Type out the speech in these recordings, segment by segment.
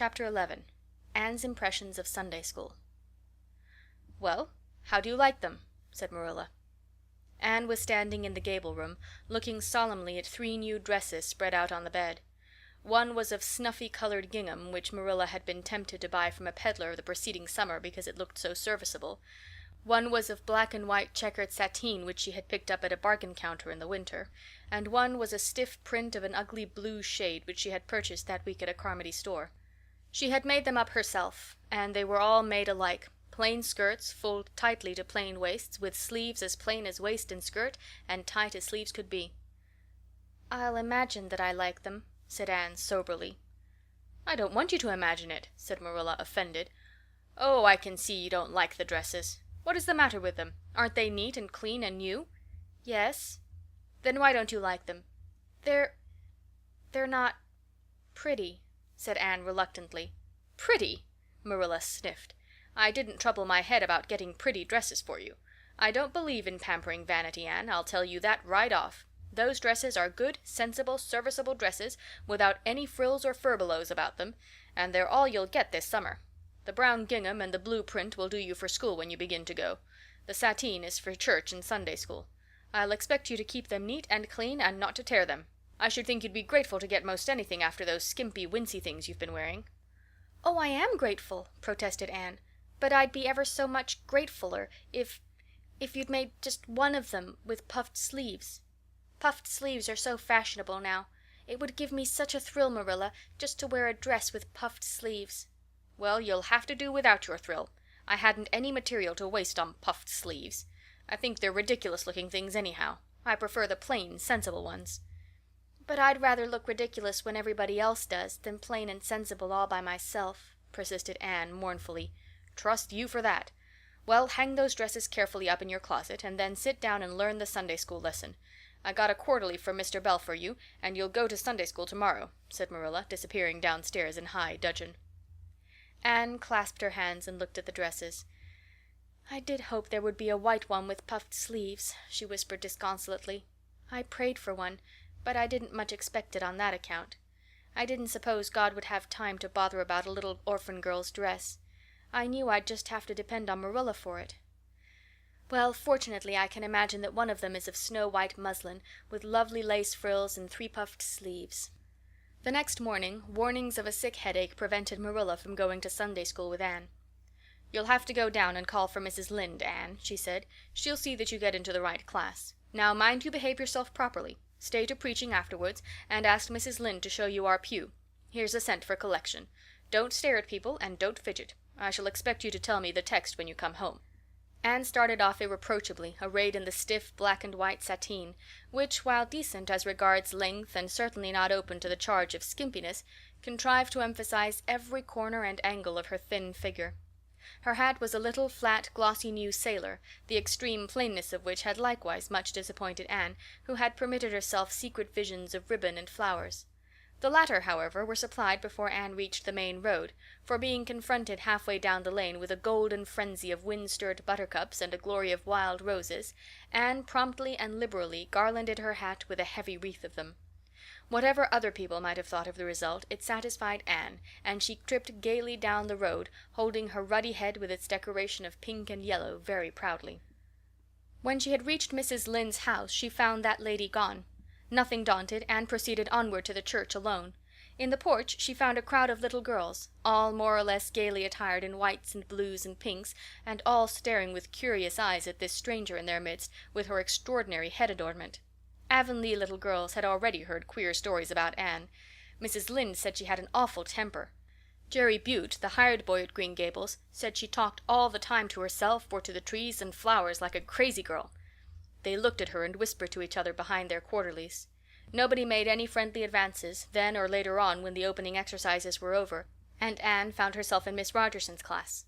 Chapter 11. Anne's Impressions of Sunday School. "Well, how do you like them?" said Marilla. Anne was standing in the gable room, looking solemnly at 3 new dresses spread out on the bed. One was of snuffy-colored gingham, which Marilla had been tempted to buy from a peddler the preceding summer because it looked so serviceable. One was of black and white checkered sateen, which she had picked up at a bargain counter in the winter, and one was a stiff print of an ugly blue shade which she had purchased that week at a Carmody store. She had made them up herself, and they were all made alike, plain skirts fulled tightly to plain waists, with sleeves as plain as waist and skirt, and tight as sleeves could be. "I'll imagine that I like them," said Anne soberly. "I don't want you to imagine it," said Marilla, offended. "Oh, I can see you don't like the dresses. What is the matter with them? Aren't they neat and clean and new?" "Yes." "Then why don't you like them?" They're not pretty," said Anne reluctantly. "Pretty!" Marilla sniffed. "I didn't trouble my head about getting pretty dresses for you. I don't believe in pampering vanity, Anne, I'll tell you that right off. Those dresses are good, sensible, serviceable dresses, without any frills or furbelows about them, and they're all you'll get this summer. The brown gingham and the blue print will do you for school when you begin to go. The sateen is for church and Sunday school. I'll expect you to keep them neat and clean and not to tear them. I should think you'd be grateful to get most anything after those skimpy, wincey things you've been wearing." "Oh, I am grateful," protested Anne. "But I'd be ever so much gratefuller if you'd made just one of them with puffed sleeves. Puffed sleeves are so fashionable now. It would give me such a thrill, Marilla, just to wear a dress with puffed sleeves." "Well, you'll have to do without your thrill. I hadn't any material to waste on puffed sleeves. I think they're ridiculous-looking things anyhow. I prefer the plain, sensible ones." "But I'd rather look ridiculous when everybody else does than plain and sensible all by myself," persisted Anne mournfully. "Trust you for that. Well, hang those dresses carefully up in your closet, and then sit down and learn the Sunday school lesson. I got a quarterly from Mr. Bell for you, and you'll go to Sunday school tomorrow," said Marilla, disappearing downstairs in high dudgeon. Anne clasped her hands and looked at the dresses. "I did hope there would be a white one with puffed sleeves," she whispered disconsolately. "I prayed for one, but I didn't much expect it on that account. I didn't suppose God would have time to bother about a little orphan girl's dress. I knew I'd just have to depend on Marilla for it. Well, fortunately I can imagine that one of them is of snow-white muslin, with lovely lace frills and 3 puffed sleeves." The next morning, warnings of a sick headache prevented Marilla from going to Sunday school with Anne. "You'll have to go down and call for Mrs. Lynde, Anne," she said. "She'll see that you get into the right class. Now mind you behave yourself properly. Stay to preaching afterwards, and ask Mrs. Lynde to show you our pew. Here's a cent for collection. Don't stare at people, and don't fidget. I shall expect you to tell me the text when you come home." Anne started off irreproachably, arrayed in the stiff black and white sateen, which, while decent as regards length and certainly not open to the charge of skimpiness, contrived to emphasize every corner and angle of her thin figure. Her hat was a little, flat, glossy new sailor, the extreme plainness of which had likewise much disappointed Anne, who had permitted herself secret visions of ribbon and flowers. The latter, however, were supplied before Anne reached the main road, for being confronted halfway down the lane with a golden frenzy of wind-stirred buttercups and a glory of wild roses, Anne promptly and liberally garlanded her hat with a heavy wreath of them. Whatever other people might have thought of the result, it satisfied Anne, and she tripped gaily down the road, holding her ruddy head with its decoration of pink and yellow very proudly. When she had reached Mrs. Lynde's house, she found that lady gone. Nothing daunted, Anne proceeded onward to the church alone. In the porch she found a crowd of little girls, all more or less gaily attired in whites and blues and pinks, and all staring with curious eyes at this stranger in their midst, with her extraordinary head adornment. Avonlea little girls had already heard queer stories about Anne. Mrs. Lynde said she had an awful temper. Jerry Butte, the hired boy at Green Gables, said she talked all the time to herself or to the trees and flowers like a crazy girl. They looked at her and whispered to each other behind their quarterlies. Nobody made any friendly advances, then or later on when the opening exercises were over, and Anne found herself in Miss Rogerson's class.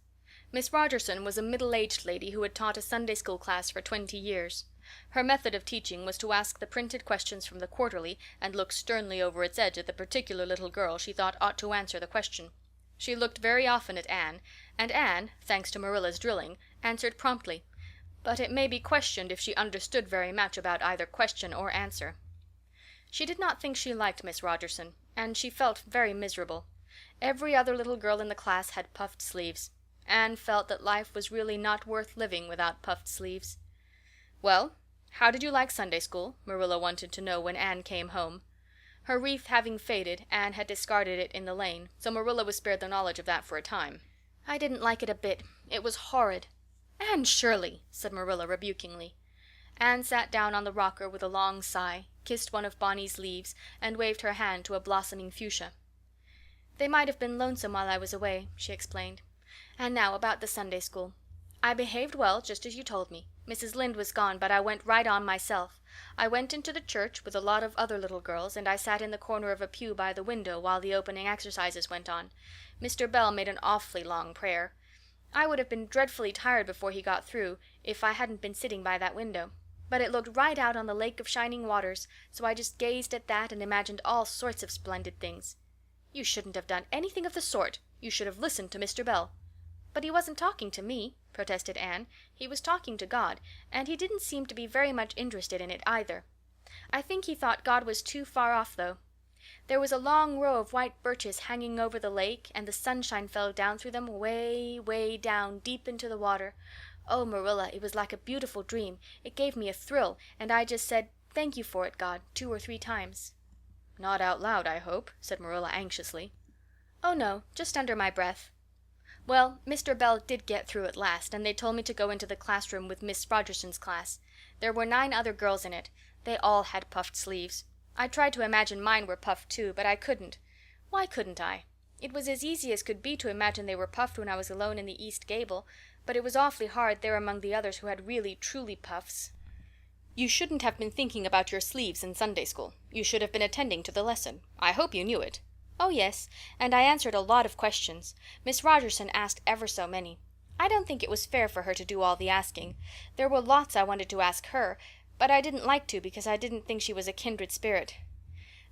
Miss Rogerson was a middle-aged lady who had taught a Sunday school class for 20 years. Her method of teaching was to ask the printed questions from the quarterly and look sternly over its edge at the particular little girl she thought ought to answer the question. She looked very often at Anne, and Anne, thanks to Marilla's drilling, answered promptly, but it may be questioned if she understood very much about either question or answer. She did not think she liked Miss Rogerson, and she felt very miserable. Every other little girl in the class had puffed sleeves. Anne felt that life was really not worth living without puffed sleeves. "Well, how did you like Sunday school?" Marilla wanted to know when Anne came home. Her wreath having faded, Anne had discarded it in the lane, so Marilla was spared the knowledge of that for a time. "I didn't like it a bit. It was horrid." "Anne Shirley!" said Marilla rebukingly. Anne sat down on the rocker with a long sigh, kissed one of Bonny's leaves, and waved her hand to a blossoming fuchsia. "They might have been lonesome while I was away," she explained. "And now about the Sunday school. I behaved well, just as you told me. Mrs. Lynde was gone, but I went right on myself. I went into the church with a lot of other little girls, and I sat in the corner of a pew by the window while the opening exercises went on. Mr. Bell made an awfully long prayer. I would have been dreadfully tired before he got through if I hadn't been sitting by that window. But it looked right out on the lake of shining waters, so I just gazed at that and imagined all sorts of splendid things." "You shouldn't have done anything of the sort. You should have listened to Mr. Bell." "But he wasn't talking to me," protested Anne. "He was talking to God, and he didn't seem to be very much interested in it either. I think he thought God was too far off, though. There was a long row of white birches hanging over the lake, and the sunshine fell down through them way, way down deep into the water. Oh, Marilla, it was like a beautiful dream. It gave me a thrill, and I just said, 'Thank you for it, God,' 2 or 3 times." "Not out loud, I hope," said Marilla anxiously. "Oh, no, just under my breath. Well, Mr. Bell did get through at last, and they told me to go into the classroom with Miss Rogerson's class. There were 9 other girls in it. They all had puffed sleeves. I tried to imagine mine were puffed too, but I couldn't. Why couldn't I? It was as easy as could be to imagine they were puffed when I was alone in the east gable, but it was awfully hard there among the others who had really, truly puffs." "You shouldn't have been thinking about your sleeves in Sunday school. You should have been attending to the lesson. I hope you knew it." "Oh, yes, and I answered a lot of questions. Miss Rogerson asked ever so many. I don't think it was fair for her to do all the asking. There were lots I wanted to ask her, but I didn't like to because I didn't think she was a kindred spirit.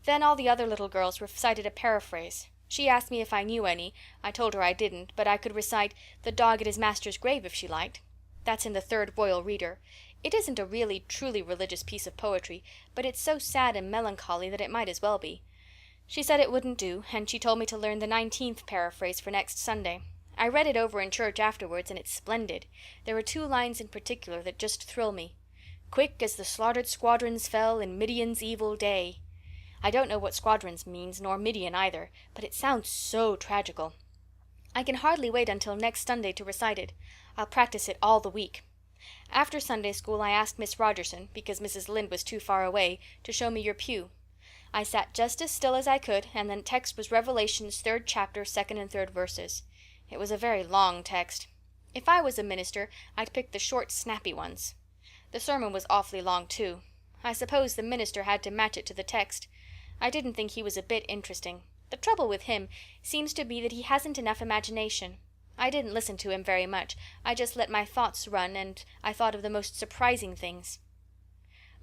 Then all the other little girls recited a paraphrase. She asked me if I knew any. I told her I didn't, but I could recite 'The dog at his master's grave' if she liked. That's in the 3rd Royal Reader. It isn't a really, truly religious piece of poetry, but it's so sad and melancholy that it might as well be. She said it wouldn't do, and she told me to learn the 19th paraphrase for next Sunday. I read it over in church afterwards, and it's splendid. There are 2 lines in particular that just thrill me. 'Quick as the slaughtered squadrons fell in Midian's evil day.' I don't know what squadrons means, nor Midian either, but it sounds so tragical. I can hardly wait until next Sunday to recite it. I'll practice it all the week. After Sunday school I asked Miss Rogerson, because Mrs. Lynde was too far away, to show me your pew. I sat just as still as I could, and the text was Revelation's 3rd chapter, 2nd and 3rd verses. It was a very long text. If I was a minister, I'd pick the short, snappy ones. The sermon was awfully long, too. I suppose the minister had to match it to the text. I didn't think he was a bit interesting. The trouble with him seems to be that he hasn't enough imagination. I didn't listen to him very much. I just let my thoughts run, and I thought of the most surprising things."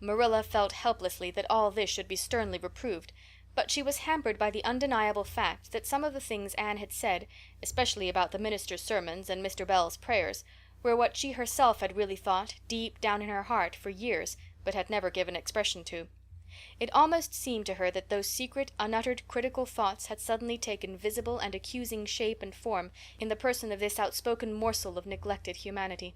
Marilla felt helplessly that all this should be sternly reproved, but she was hampered by the undeniable fact that some of the things Anne had said, especially about the minister's sermons and Mr. Bell's prayers, were what she herself had really thought, deep down in her heart, for years, but had never given expression to. It almost seemed to her that those secret, unuttered, critical thoughts had suddenly taken visible and accusing shape and form in the person of this outspoken morsel of neglected humanity.